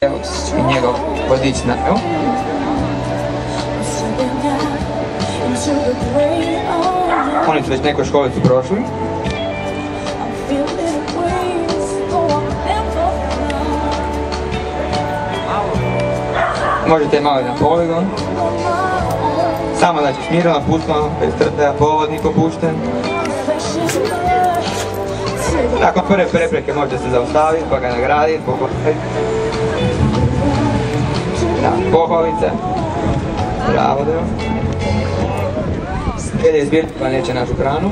I njegov vodič na nju. Oni su već neku školicu prošli. Možete malo i na poligon. Samo znači smirano, pustno, bez trtaja, povodnik opušten. Nakon prve prepreke možete se zaustaviti pa ga nagraditi, pohvaliti. Da, pohvalice. Bravo, Deo. Slijede izbirke pa neće našu hranu.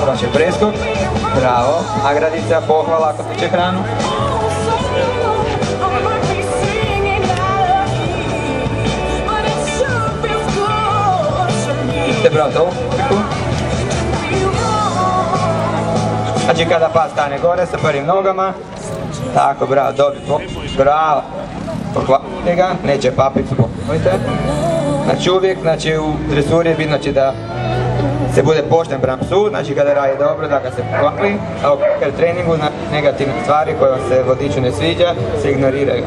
Vaše preskok. Bravo. Nagradica, pohvala ako piće hranu. Idete bravo toliko. Znači kada pas stane gore sa prvim nogama. Tako, bravo, dobri. Bravo. Pohvalite ga, neće papicu, pohvalite. Znači uvijek, znači u dresuri je bitno da se bude pošten prema psu, znači kada radi dobro da ga se pohvali, a u treningu negativne stvari koje vam se vodiču ne sviđa se ignoriraju.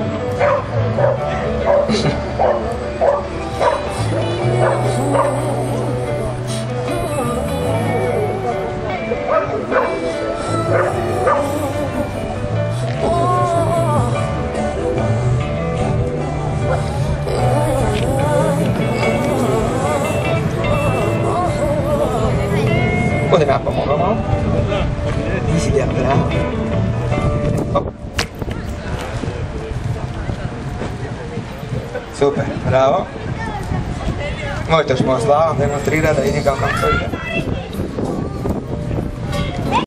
Budem ja pomogao malo. Nisi djel, bravo. Super, bravo. Možete još malo slavom demonstrirati da vidim kako to ide.